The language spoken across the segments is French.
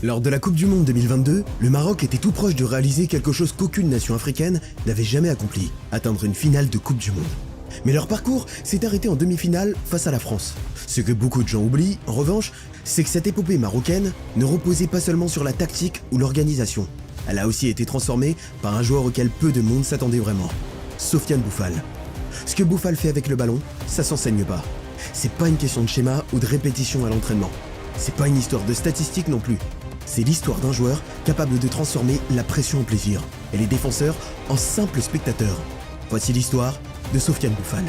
Lors de la Coupe du Monde 2022, le Maroc était tout proche de réaliser quelque chose qu'aucune nation africaine n'avait jamais accompli, atteindre une finale de Coupe du Monde. Mais leur parcours s'est arrêté en demi-finale face à la France. Ce que beaucoup de gens oublient, en revanche, c'est que cette épopée marocaine ne reposait pas seulement sur la tactique ou l'organisation. Elle a aussi été transformée par un joueur auquel peu de monde s'attendait vraiment, Sofiane Boufal. Ce que Boufal fait avec le ballon, ça s'enseigne pas. C'est pas une question de schéma ou de répétition à l'entraînement. C'est pas une histoire de statistiques non plus. C'est l'histoire d'un joueur capable de transformer la pression en plaisir et les défenseurs en simples spectateurs. Voici l'histoire de Sofiane Boufal.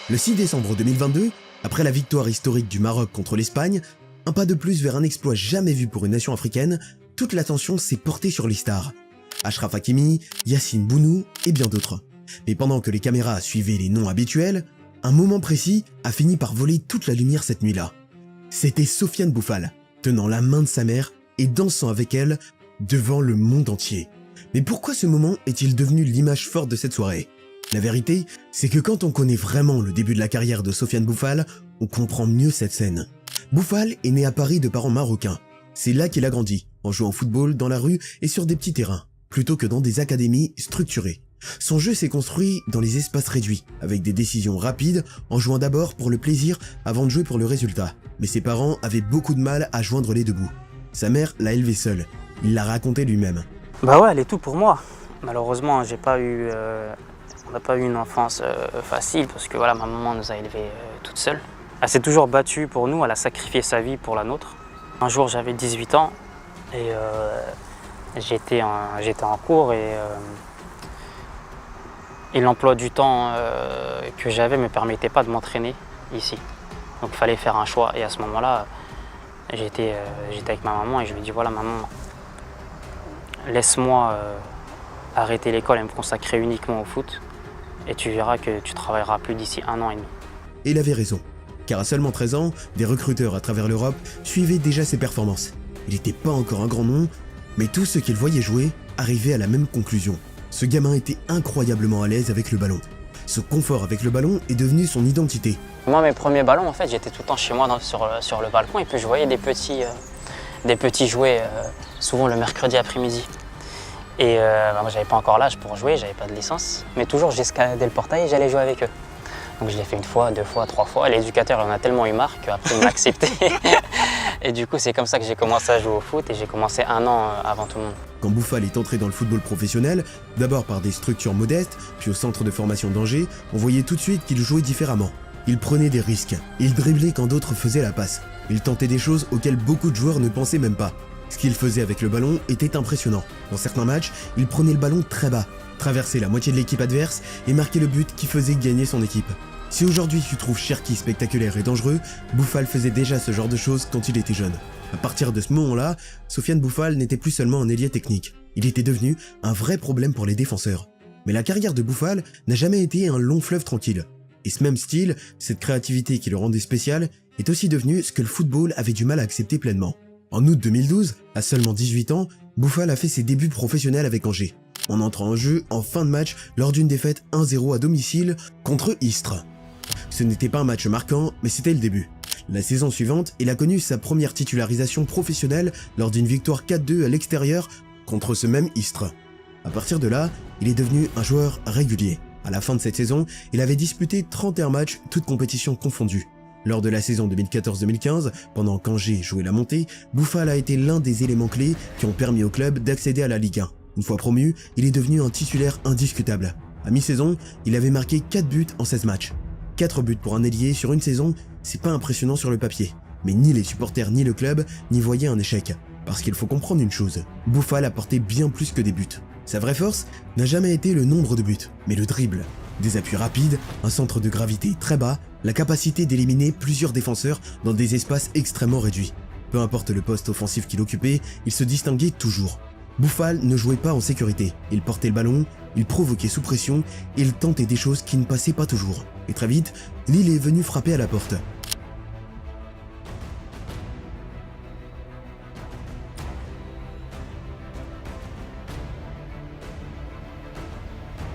Le 6 décembre 2022, après la victoire historique du Maroc contre l'Espagne, un pas de plus vers un exploit jamais vu pour une nation africaine, toute l'attention s'est portée sur les stars. Achraf Hakimi, Yacine Bounou et bien d'autres. Mais pendant que les caméras suivaient les noms habituels, un moment précis a fini par voler toute la lumière cette nuit-là. C'était Sofiane Boufal, tenant la main de sa mère et dansant avec elle devant le monde entier. Mais pourquoi ce moment est-il devenu l'image forte de cette soirée ? La vérité, c'est que quand on connaît vraiment le début de la carrière de Sofiane Boufal, on comprend mieux cette scène. Boufal est né à Paris de parents marocains. C'est là qu'il a grandi, en jouant au football dans la rue et sur des petits terrains, plutôt que dans des académies structurées. Son jeu s'est construit dans les espaces réduits, avec des décisions rapides, en jouant d'abord pour le plaisir avant de jouer pour le résultat. Mais ses parents avaient beaucoup de mal à joindre les deux bouts. Sa mère l'a élevé seule, il l'a raconté lui-même. Bah ouais, elle est tout pour moi. Malheureusement, on n'a pas eu une enfance facile parce que voilà, ma maman nous a élevés toute seule. Elle s'est toujours battue pour nous, elle a sacrifié sa vie pour la nôtre. Un jour, j'avais 18 ans et j'étais en cours et l'emploi du temps que j'avais ne me permettait pas de m'entraîner ici. Donc il fallait faire un choix et à ce moment-là, j'étais avec ma maman et je lui ai dit voilà maman, laisse-moi arrêter l'école et me consacrer uniquement au foot et tu verras que tu travailleras plus d'ici 1 an et demi. Et il avait raison, car à seulement 13 ans, des recruteurs à travers l'Europe suivaient déjà ses performances. Il n'était pas encore un grand nom, mais tous ceux qu'il voyait jouer arrivaient à la même conclusion. Ce gamin était incroyablement à l'aise avec le ballon. Ce confort avec le ballon est devenu son identité. Moi, mes premiers ballons, en fait, j'étais tout le temps chez moi sur le balcon et puis je voyais des petits jouer souvent le mercredi après-midi. Et moi, j'avais pas encore l'âge pour jouer, j'avais pas de licence, mais toujours j'escaladais le portail et j'allais jouer avec eux. Donc je l'ai fait 1 fois, 2 fois, 3 fois. L'éducateur en a tellement eu marre qu'après il m'a accepté. Et du coup, c'est comme ça que j'ai commencé à jouer au foot et j'ai commencé 1 an avant tout le monde. Quand Boufal est entré dans le football professionnel, d'abord par des structures modestes, puis au centre de formation d'Angers, on voyait tout de suite qu'il jouait différemment. Il prenait des risques, il driblait quand d'autres faisaient la passe. Il tentait des choses auxquelles beaucoup de joueurs ne pensaient même pas. Ce qu'il faisait avec le ballon était impressionnant. Dans certains matchs, il prenait le ballon très bas, traversait la moitié de l'équipe adverse et marquait le but qui faisait gagner son équipe. Si aujourd'hui tu trouves Cherki spectaculaire et dangereux, Boufal faisait déjà ce genre de choses quand il était jeune. À partir de ce moment-là, Sofiane Boufal n'était plus seulement un ailier technique, il était devenu un vrai problème pour les défenseurs. Mais la carrière de Boufal n'a jamais été un long fleuve tranquille. Et ce même style, cette créativité qui le rendait spécial, est aussi devenu ce que le football avait du mal à accepter pleinement. En août 2012, à seulement 18 ans, Boufal a fait ses débuts professionnels avec Angers, en entrant en jeu en fin de match lors d'une défaite 1-0 à domicile contre Istres. Ce n'était pas un match marquant, mais c'était le début. La saison suivante, il a connu sa première titularisation professionnelle lors d'une victoire 4-2 à l'extérieur contre ce même Istres. À partir de là, il est devenu un joueur régulier. À la fin de cette saison, il avait disputé 31 matchs, toutes compétitions confondues. Lors de la saison 2014-2015, pendant qu'Angers jouait la montée, Boufal a été l'un des éléments clés qui ont permis au club d'accéder à la Ligue 1. Une fois promu, il est devenu un titulaire indiscutable. À mi-saison, il avait marqué 4 buts en 16 matchs. 4 buts pour un ailier sur une saison, c'est pas impressionnant sur le papier. Mais ni les supporters ni le club n'y voyaient un échec. Parce qu'il faut comprendre une chose, Boufal apportait bien plus que des buts. Sa vraie force n'a jamais été le nombre de buts, mais le dribble. Des appuis rapides, un centre de gravité très bas, la capacité d'éliminer plusieurs défenseurs dans des espaces extrêmement réduits. Peu importe le poste offensif qu'il occupait, il se distinguait toujours. Boufal ne jouait pas en sécurité, il portait le ballon, il provoquait sous pression et il tentait des choses qui ne passaient pas toujours. Et très vite, Lille est venu frapper à la porte.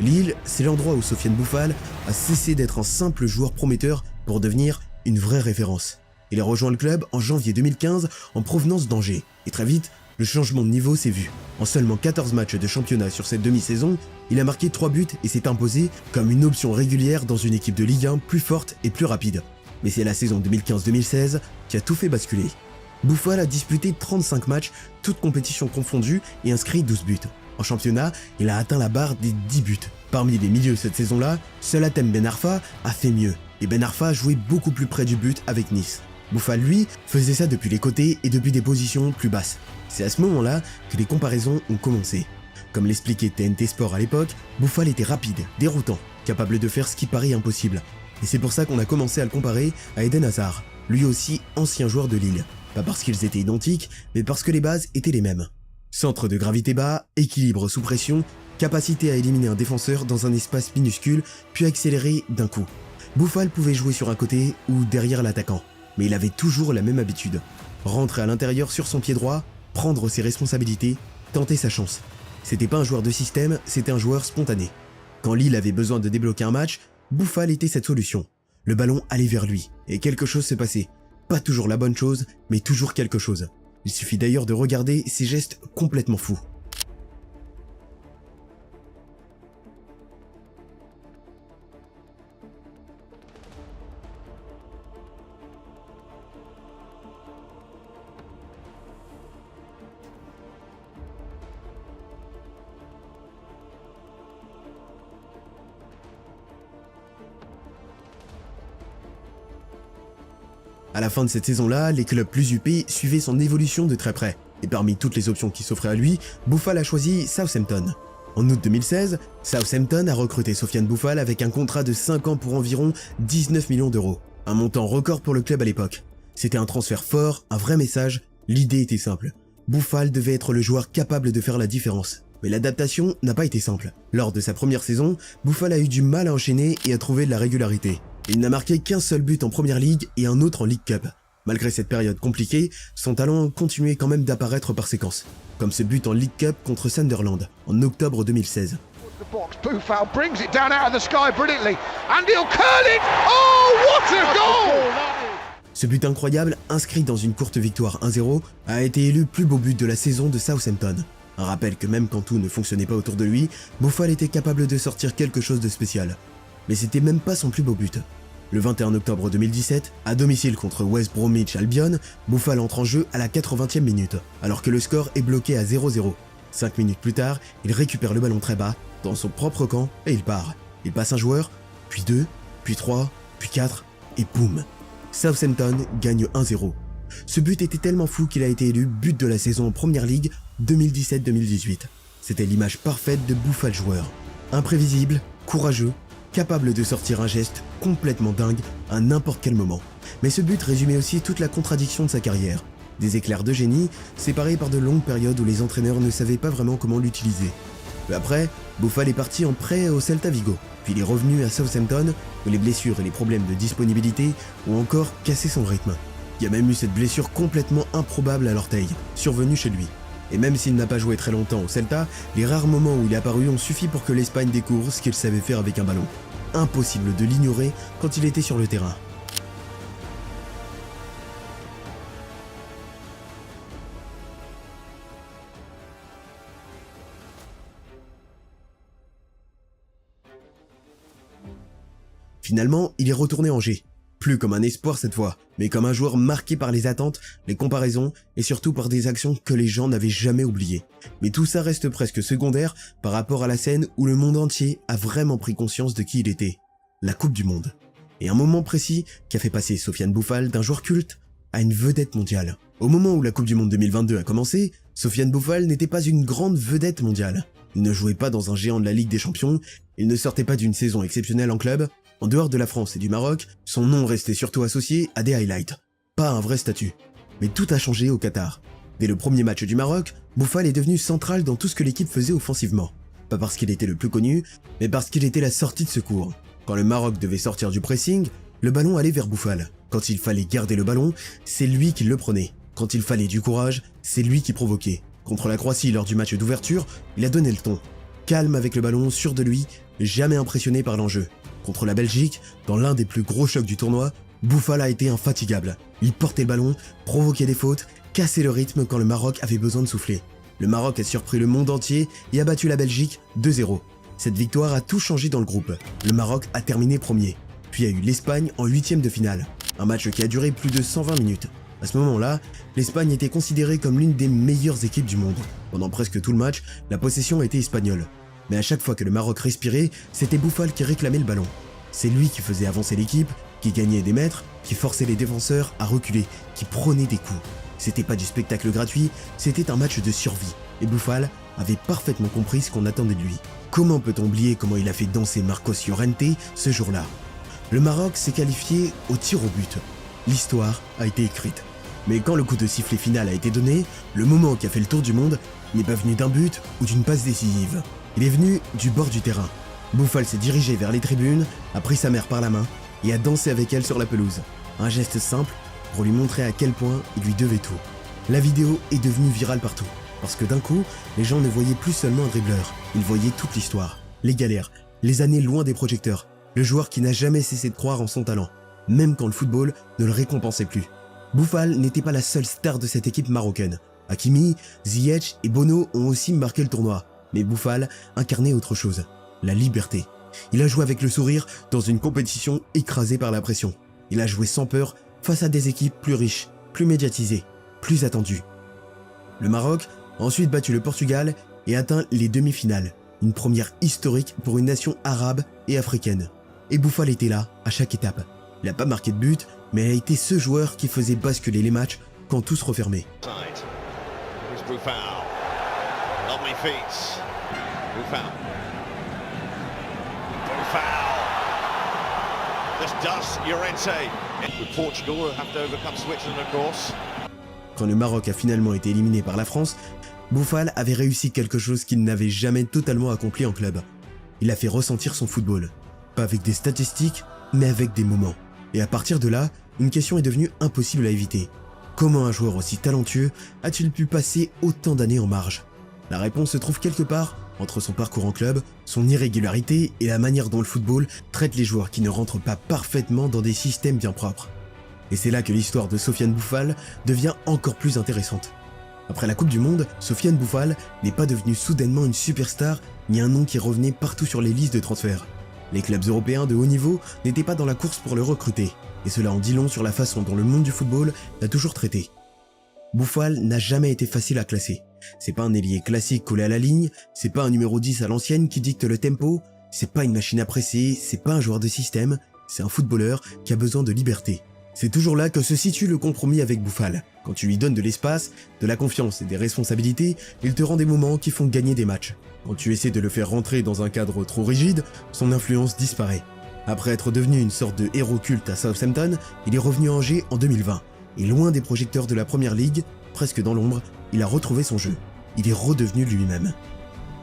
Lille, c'est l'endroit où Sofiane Boufal a cessé d'être un simple joueur prometteur pour devenir une vraie référence. Il a rejoint le club en janvier 2015 en provenance d'Angers. Et très vite, le changement de niveau s'est vu. En seulement 14 matchs de championnat sur cette demi-saison, il a marqué 3 buts et s'est imposé comme une option régulière dans une équipe de Ligue 1 plus forte et plus rapide. Mais c'est la saison 2015-2016 qui a tout fait basculer. Boufal a disputé 35 matchs, toutes compétitions confondues, et inscrit 12 buts. En championnat, il a atteint la barre des 10 buts. Parmi les milieux cette saison-là, seul Hatem Ben Arfa a fait mieux. Et Ben Arfa jouait beaucoup plus près du but avec Nice. Boufal, lui, faisait ça depuis les côtés et depuis des positions plus basses. C'est à ce moment-là que les comparaisons ont commencé. Comme l'expliquait TNT Sport à l'époque, Boufal était rapide, déroutant, capable de faire ce qui paraît impossible. Et c'est pour ça qu'on a commencé à le comparer à Eden Hazard, lui aussi ancien joueur de Lille. Pas parce qu'ils étaient identiques, mais parce que les bases étaient les mêmes. Centre de gravité bas, équilibre sous pression, capacité à éliminer un défenseur dans un espace minuscule, puis accélérer d'un coup. Boufal pouvait jouer sur un côté ou derrière l'attaquant, mais il avait toujours la même habitude. Rentrer à l'intérieur sur son pied droit, prendre ses responsabilités, tenter sa chance. C'était pas un joueur de système, c'était un joueur spontané. Quand Lille avait besoin de débloquer un match, Boufal était cette solution. Le ballon allait vers lui, et quelque chose se passait. Pas toujours la bonne chose, mais toujours quelque chose. Il suffit d'ailleurs de regarder ces gestes complètement fous. À la fin de cette saison-là, les clubs plus huppés suivaient son évolution de très près. Et parmi toutes les options qui s'offraient à lui, Boufal a choisi Southampton. En août 2016, Southampton a recruté Sofiane Boufal avec un contrat de 5 ans pour environ 19 millions d'euros. Un montant record pour le club à l'époque. C'était un transfert fort, un vrai message, l'idée était simple. Boufal devait être le joueur capable de faire la différence. Mais l'adaptation n'a pas été simple. Lors de sa première saison, Boufal a eu du mal à enchaîner et à trouver de la régularité. Il n'a marqué qu'un seul but en Première Ligue et un autre en League Cup. Malgré cette période compliquée, son talent continuait quand même d'apparaître par séquences. Comme ce but en League Cup contre Sunderland, en octobre 2016. Boufal brings it down out of the sky brilliantly and he'll curl it. Oh, what a goal! Ce but incroyable, inscrit dans une courte victoire 1-0, a été élu plus beau but de la saison de Southampton. Un rappel que même quand tout ne fonctionnait pas autour de lui, Boufal était capable de sortir quelque chose de spécial. Mais c'était même pas son plus beau but. Le 21 octobre 2017, à domicile contre West Bromwich Albion, Boufal entre en jeu à la 80e minute, alors que le score est bloqué à 0-0. 5 minutes plus tard, il récupère le ballon très bas, dans son propre camp, et il part. Il passe un joueur, puis 2, puis 3, puis 4, et boum. Southampton gagne 1-0. Ce but était tellement fou qu'il a été élu but de la saison en Première Ligue 2017-2018. C'était l'image parfaite de Boufal joueur. Imprévisible, courageux, capable de sortir un geste complètement dingue à n'importe quel moment. Mais ce but résumait aussi toute la contradiction de sa carrière. Des éclairs de génie, séparés par de longues périodes où les entraîneurs ne savaient pas vraiment comment l'utiliser. Peu après, Boufal est parti en prêt au Celta Vigo, puis il est revenu à Southampton, où les blessures et les problèmes de disponibilité ont encore cassé son rythme. Il y a même eu cette blessure complètement improbable à l'orteil, survenue chez lui. Et même s'il n'a pas joué très longtemps au Celta, les rares moments où il est apparu ont suffi pour que l'Espagne découvre ce qu'il savait faire avec un ballon. Impossible de l'ignorer quand il était sur le terrain. Finalement, il est retourné à Angers. Plus comme un espoir cette fois, mais comme un joueur marqué par les attentes, les comparaisons et surtout par des actions que les gens n'avaient jamais oubliées. Mais tout ça reste presque secondaire par rapport à la scène où le monde entier a vraiment pris conscience de qui il était. La Coupe du Monde. Et un moment précis qui a fait passer Sofiane Boufal d'un joueur culte à une vedette mondiale. Au moment où la Coupe du Monde 2022 a commencé, Sofiane Boufal n'était pas une grande vedette mondiale. Il ne jouait pas dans un géant de la Ligue des Champions, il ne sortait pas d'une saison exceptionnelle en club. En dehors de la France et du Maroc, son nom restait surtout associé à des highlights. Pas un vrai statut. Mais tout a changé au Qatar. Dès le premier match du Maroc, Boufal est devenu central dans tout ce que l'équipe faisait offensivement. Pas parce qu'il était le plus connu, mais parce qu'il était la sortie de secours. Quand le Maroc devait sortir du pressing, le ballon allait vers Boufal. Quand il fallait garder le ballon, c'est lui qui le prenait. Quand il fallait du courage, c'est lui qui provoquait. Contre la Croatie lors du match d'ouverture, il a donné le ton. calme avec le ballon, sûr de lui, jamais impressionné par l'enjeu. Contre la Belgique, dans l'un des plus gros chocs du tournoi, Boufal a été infatigable. Il portait le ballon, provoquait des fautes, cassait le rythme quand le Maroc avait besoin de souffler. Le Maroc a surpris le monde entier et a battu la Belgique 2-0. Cette victoire a tout changé dans le groupe. Le Maroc a terminé premier. Puis il y a eu l'Espagne en 8e de finale. Un match qui a duré plus de 120 minutes. À ce moment-là, l'Espagne était considérée comme l'une des meilleures équipes du monde. Pendant presque tout le match, la possession était espagnole. Mais à chaque fois que le Maroc respirait, c'était Boufal qui réclamait le ballon. C'est lui qui faisait avancer l'équipe, qui gagnait des mètres, qui forçait les défenseurs à reculer, qui prenait des coups. C'était pas du spectacle gratuit, c'était un match de survie. Et Boufal avait parfaitement compris ce qu'on attendait de lui. Comment peut-on oublier comment il a fait danser Marcos Llorente ce jour-là? Le Maroc s'est qualifié au tir au but. L'histoire a été écrite. Mais quand le coup de sifflet final a été donné, le moment qui a fait le tour du monde n'est pas venu d'un but ou d'une passe décisive. Il est venu du bord du terrain. Boufal s'est dirigé vers les tribunes, a pris sa mère par la main et a dansé avec elle sur la pelouse. Un geste simple pour lui montrer à quel point il lui devait tout. La vidéo est devenue virale partout, parce que d'un coup, les gens ne voyaient plus seulement un dribbleur, ils voyaient toute l'histoire, les galères, les années loin des projecteurs, le joueur qui n'a jamais cessé de croire en son talent, même quand le football ne le récompensait plus. Boufal n'était pas la seule star de cette équipe marocaine. Hakimi, Ziyech et Bono ont aussi marqué le tournoi, mais Boufal incarnait autre chose, la liberté. Il a joué avec le sourire dans une compétition écrasée par la pression. Il a joué sans peur face à des équipes plus riches, plus médiatisées, plus attendues. Le Maroc a ensuite battu le Portugal et atteint les demi-finales, une première historique pour une nation arabe et africaine. Et Boufal était là à chaque étape. Il n'a pas marqué de but, mais a été ce joueur qui faisait basculer les matchs quand tout se refermait. Quand le Maroc a finalement été éliminé par la France, Boufal avait réussi quelque chose qu'il n'avait jamais totalement accompli en club. Il a fait ressentir son football. Pas avec des statistiques, mais avec des moments. Et à partir de là, une question est devenue impossible à éviter. Comment un joueur aussi talentueux a-t-il pu passer autant d'années en marge? La réponse se trouve quelque part entre son parcours en club, son irrégularité et la manière dont le football traite les joueurs qui ne rentrent pas parfaitement dans des systèmes bien propres. Et c'est là que l'histoire de Sofiane Boufal devient encore plus intéressante. Après la Coupe du Monde, Sofiane Boufal n'est pas devenu soudainement une superstar ni un nom qui revenait partout sur les listes de transferts. Les clubs européens de haut niveau n'étaient pas dans la course pour le recruter, et cela en dit long sur la façon dont le monde du football l'a toujours traité. Boufal n'a jamais été facile à classer. C'est pas un ailier classique collé à la ligne, c'est pas un numéro 10 à l'ancienne qui dicte le tempo, c'est pas une machine à presser, c'est pas un joueur de système, c'est un footballeur qui a besoin de liberté. C'est toujours là que se situe le compromis avec Boufal. Quand tu lui donnes de l'espace, de la confiance et des responsabilités, il te rend des moments qui font gagner des matchs. Quand tu essaies de le faire rentrer dans un cadre trop rigide, son influence disparaît. Après être devenu une sorte de héros culte à Southampton, il est revenu à Angers en 2020. Et loin des projecteurs de la Première Ligue, presque dans l'ombre, il a retrouvé son jeu. Il est redevenu lui-même.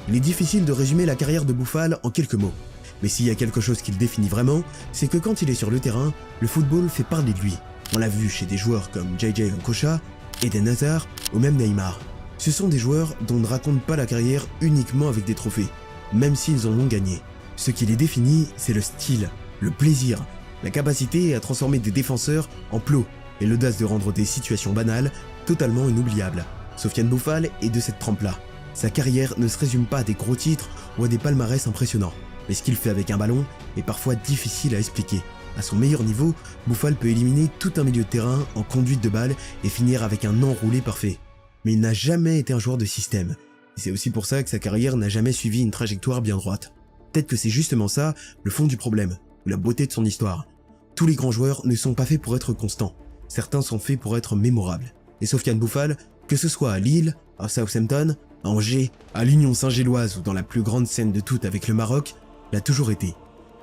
Il est difficile de résumer la carrière de Boufal en quelques mots. Mais s'il y a quelque chose qui le définit vraiment, c'est que quand il est sur le terrain, le football fait parler de lui. On l'a vu chez des joueurs comme JJ Okocha, Eden Hazard ou même Neymar. Ce sont des joueurs dont on ne raconte pas la carrière uniquement avec des trophées, même s'ils en ont gagné. Ce qui les définit, c'est le style, le plaisir, la capacité à transformer des défenseurs en plots et l'audace de rendre des situations banales totalement inoubliables. Sofiane Boufal est de cette trempe-là. Sa carrière ne se résume pas à des gros titres ou à des palmarès impressionnants. Mais ce qu'il fait avec un ballon est parfois difficile à expliquer. À son meilleur niveau, Boufal peut éliminer tout un milieu de terrain en conduite de balle et finir avec un enroulé parfait. Mais il n'a jamais été un joueur de système. Et c'est aussi pour ça que sa carrière n'a jamais suivi une trajectoire bien droite. Peut-être que c'est justement ça, le fond du problème, ou la beauté de son histoire. Tous les grands joueurs ne sont pas faits pour être constants. Certains sont faits pour être mémorables. Et Sofiane Boufal, que ce soit à Lille, à Southampton, à Angers, à l'Union Saint-Gilloise ou dans la plus grande scène de toutes avec le Maroc, l'a toujours été.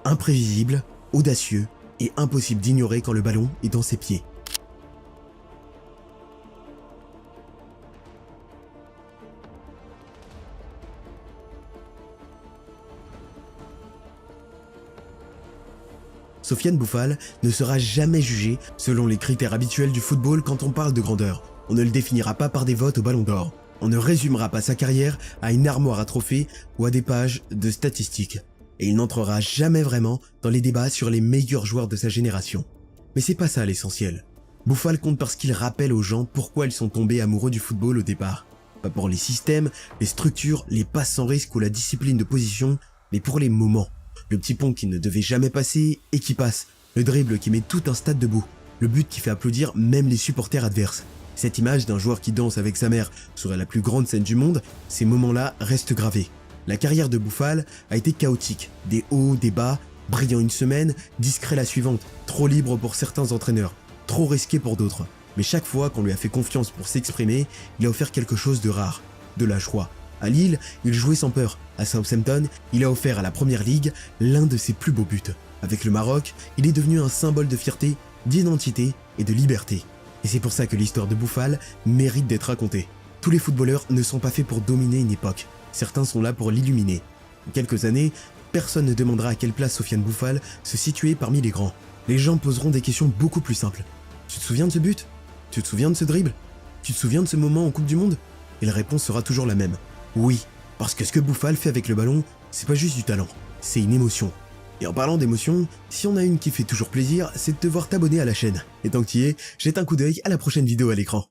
Imprévisible, audacieux et impossible d'ignorer quand le ballon est dans ses pieds. Sofiane Boufal ne sera jamais jugé selon les critères habituels du football quand on parle de grandeur. On ne le définira pas par des votes au Ballon d'Or. On ne résumera pas sa carrière à une armoire à trophées ou à des pages de statistiques. Et il n'entrera jamais vraiment dans les débats sur les meilleurs joueurs de sa génération. Mais c'est pas ça l'essentiel. Boufal compte parce qu'il rappelle aux gens pourquoi ils sont tombés amoureux du football au départ. Pas pour les systèmes, les structures, les passes sans risque ou la discipline de position, mais pour les moments. Le petit pont qui ne devait jamais passer et qui passe. Le dribble qui met tout un stade debout. Le but qui fait applaudir même les supporters adverses. Cette image d'un joueur qui danse avec sa mère serait la plus grande scène du monde, ces moments-là restent gravés. La carrière de Boufal a été chaotique, des hauts, des bas, brillant une semaine, discret la suivante, trop libre pour certains entraîneurs, trop risqué pour d'autres. Mais chaque fois qu'on lui a fait confiance pour s'exprimer, il a offert quelque chose de rare, de la joie. À Lille, il jouait sans peur. À Southampton, il a offert à la Première Ligue l'un de ses plus beaux buts. Avec le Maroc, il est devenu un symbole de fierté, d'identité et de liberté. Et c'est pour ça que l'histoire de Boufal mérite d'être racontée. Tous les footballeurs ne sont pas faits pour dominer une époque. Certains sont là pour l'illuminer. En quelques années, personne ne demandera à quelle place Sofiane Boufal se situait parmi les grands. Les gens poseront des questions beaucoup plus simples. Tu te souviens de ce but? Tu te souviens de ce dribble? Tu te souviens de ce moment en Coupe du Monde? Et la réponse sera toujours la même. Oui, parce que ce que Boufal fait avec le ballon, c'est pas juste du talent, c'est une émotion. Et en parlant d'émotion, si on a une qui fait toujours plaisir, c'est de te voir t'abonner à la chaîne. Et tant que tu y es, jette un coup d'œil à la prochaine vidéo à l'écran.